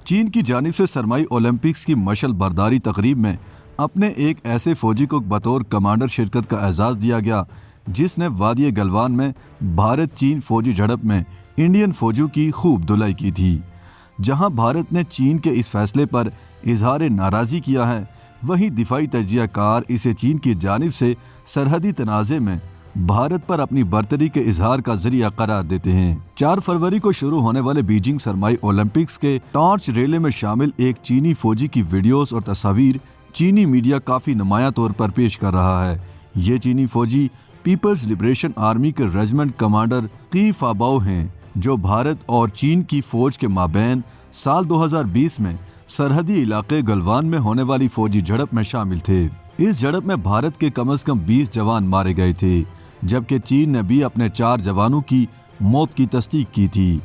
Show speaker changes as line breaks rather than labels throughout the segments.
چین کی جانب سے سرمائی اولمپکس کی مشعل برداری تقریب میں اپنے ایک ایسے فوجی کو بطور کمانڈر شرکت کا اعزاز دیا گیا جس نے وادی گلوان میں بھارت چین فوجی جھڑپ میں انڈین فوجیوں کی خوب دھلائی کی تھی۔ جہاں بھارت نے چین کے اس فیصلے پر اظہار ناراضی کیا ہے، وہیں دفاعی تجزیہ کار اسے چین کی جانب سے سرحدی تنازع میں بھارت پر اپنی برتری کے اظہار کا ذریعہ قرار دیتے ہیں۔ 4 فروری کو شروع ہونے والے بیجنگ سرمائی اولمپکس کے ٹارچ ریلے میں شامل ایک چینی فوجی کی ویڈیوز اور تصاویر چینی میڈیا کافی نمایاں طور پر پیش کر رہا ہے۔ یہ چینی فوجی پیپلز لبریشن آرمی کے ریجمنٹ کمانڈر قی فاباؤ ہیں، جو بھارت اور چین کی فوج کے مابین سال 2020 میں سرحدی علاقے گلوان میں ہونے والی فوجی جھڑپ میں شامل تھے۔ اس جھڑپ میں بھارت کے کم از کم 20 جوان مارے گئے تھے، جبکہ چین نے بھی اپنے 4 جوانوں کی موت کی تصدیق کی تھی۔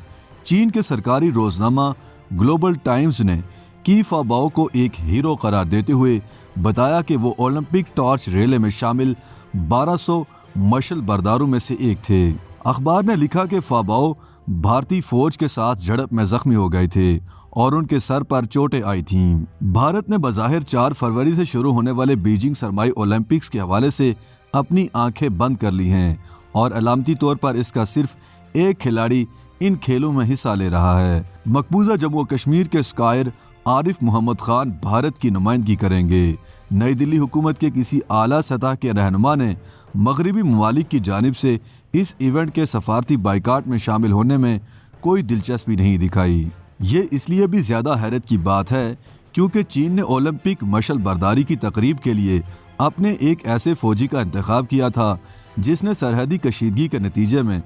چین کے سرکاری روزنامہ گلوبل ٹائمز نے قی فاباؤ کو ایک ہیرو قرار دیتے ہوئے بتایا کہ وہ اولمپک ٹارچ ریلے میں شامل 1200 مشعل برداروں میں سے ایک تھے۔ اخبار نے لکھا کہ فاباؤ بھارتی فوج کے ساتھ جھڑپ میں زخمی ہو گئے تھے اور ان کے سر پر چوٹیں آئی تھیں۔ بھارت نے بظاہر 4 فروری سے شروع ہونے والے بیجنگ سرمائی اولمپکس کے حوالے سے اپنی آنکھیں بند کر لی ہیں اور علامتی طور پر اس کا صرف ایک کھلاڑی ان کھیلوں میں حصہ لے رہا ہے۔ مقبوضہ جموں و کشمیر کے اسکائر عارف محمد خان بھارت کی نمائندگی کریں گے۔ نئی دلی حکومت کے کسی اعلیٰ سطح کے رہنما نے مغربی ممالک کی جانب سے اس ایونٹ کے سفارتی بائیکاٹ میں شامل ہونے میں کوئی دلچسپی نہیں دکھائی۔ یہ اس لیے بھی زیادہ حیرت کی بات ہے کیونکہ چین نے اولمپک مشعل برداری کی تقریب کے لیے اپنے ایک ایسے فوجی کا انتخاب کیا تھا جس نے سرحدی کشیدگی کے نتیجے میں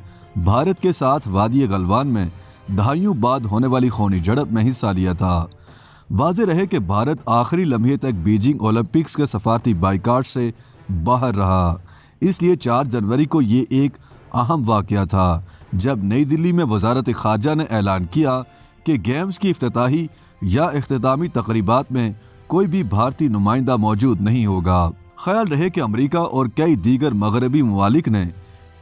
بھارت کے ساتھ وادی گلوان میں دہائیوں بعد ہونے والی خونی جھڑپ میں حصہ لیا تھا۔ واضح رہے کہ بھارت آخری لمحے تک بیجنگ اولمپکس کے سفارتی بائیکاٹ سے باہر رہا۔ اس لیے 4 جنوری کو یہ ایک اہم واقعہ تھا جب نئی دلی میں وزارت خارجہ نے اعلان کیا کہ گیمز کی افتتاحی یا اختتامی تقریبات میں کوئی بھی بھارتی نمائندہ موجود نہیں ہوگا۔ خیال رہے کہ امریکہ اور کئی دیگر مغربی ممالک نے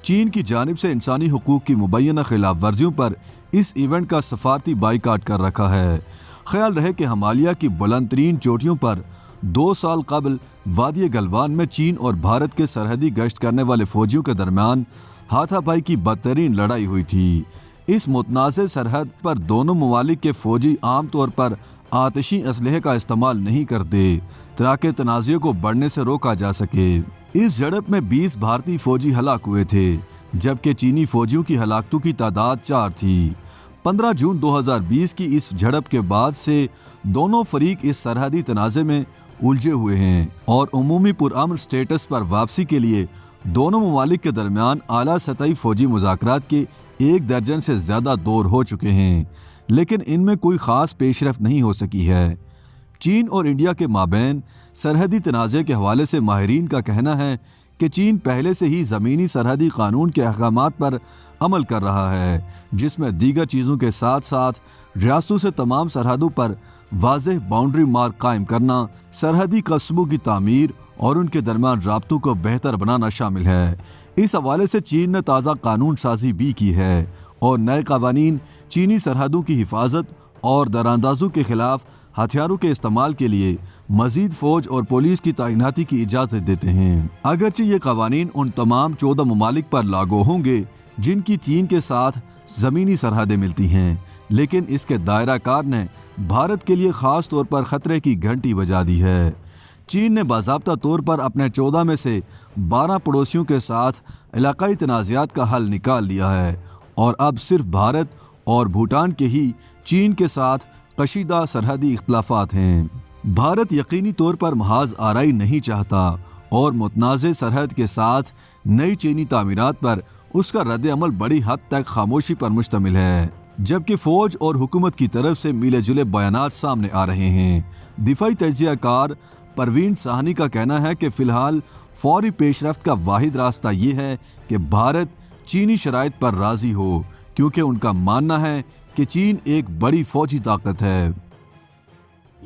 چین کی جانب سے انسانی حقوق کی مبینہ خلاف ورزیوں پر اس ایونٹ کا سفارتی بائیکاٹ کر رکھا ہے۔ خیال رہے کہ ہمالیہ کی بلند ترین چوٹیوں پر 2 سال قبل وادی گلوان میں چین اور بھارت کے سرحدی گشت کرنے والے فوجیوں کے درمیان ہاتھا پائی کی بدترین لڑائی ہوئی تھی۔ اس متنازع سرحد پر دونوں ممالک کے فوجی عام طور پر آتشی اسلحے کا استعمال نہیں کرتے تاکہ تنازع کو بڑھنے سے روکا جا سکے۔ اس جھڑپ میں 20 بھارتی فوجی ہلاک ہوئے تھے جبکہ چینی فوجیوں کی ہلاکتوں کی تعداد 4 تھی۔ 15 جون 2020 کی اس جھڑپ کے بعد سے دونوں فریق اس سرحدی تنازع میں الجھے ہوئے ہیں اور عمومی پرامن سٹیٹس پر واپسی کے لیے دونوں ممالک کے درمیان اعلیٰ سطحی فوجی مذاکرات کے 1 درجن سے زیادہ دور ہو چکے ہیں، لیکن ان میں کوئی خاص پیش رفت نہیں ہو سکی ہے۔ چین اور انڈیا کے مابین سرحدی تنازع کے حوالے سے ماہرین کا کہنا ہے کہ چین پہلے سے ہی زمینی سرحدی قانون کے احکامات پر عمل کر رہا ہے، جس میں دیگر چیزوں کے ساتھ ساتھ ریاستوں سے تمام سرحدوں پر واضح باؤنڈری مارک قائم کرنا، سرحدی قصبوں کی تعمیر اور ان کے درمیان رابطوں کو بہتر بنانا شامل ہے۔ اس حوالے سے چین نے تازہ قانون سازی بھی کی ہے اور نئے قوانین چینی سرحدوں کی حفاظت اور دراندازوں کے خلاف ہتھیاروں کے استعمال کے لیے مزید فوج اور پولیس کی تعیناتی کی اجازت دیتے ہیں۔ اگرچہ یہ قوانین ان تمام 14 ممالک پر لاگو ہوں گے جن کی چین کے ساتھ زمینی سرحدیں ملتی ہیں، لیکن اس کے دائرہ کار نے بھارت کے لیے خاص طور پر خطرے کی گھنٹی بجا دی ہے۔ چین نے باضابطہ طور پر اپنے 14 میں سے 12 پڑوسیوں کے ساتھ علاقائی تنازعات کا حل نکال لیا ہے اور اب صرف بھارت اور بھوٹان کے ہی چین کے ساتھ کشیدہ سرحدی اختلافات ہیں۔ بھارت یقینی طور پر محاذ آرائی نہیں چاہتا اور متنازع سرحد کے ساتھ نئی چینی تعمیرات پر اس کا رد عمل بڑی حد تک خاموشی پر مشتمل ہے، جبکہ فوج اور حکومت کی طرف سے ملے جلے بیانات سامنے آ رہے ہیں۔ دفاعی تجزیہ کار پروین ساہنی کا کہنا ہے کہ فی الحال فوری پیش رفت کا واحد راستہ یہ ہے کہ بھارت چینی شرائط پر راضی ہو، کیونکہ ان کا ماننا ہے کہ چین ایک بڑی فوجی طاقت ہے۔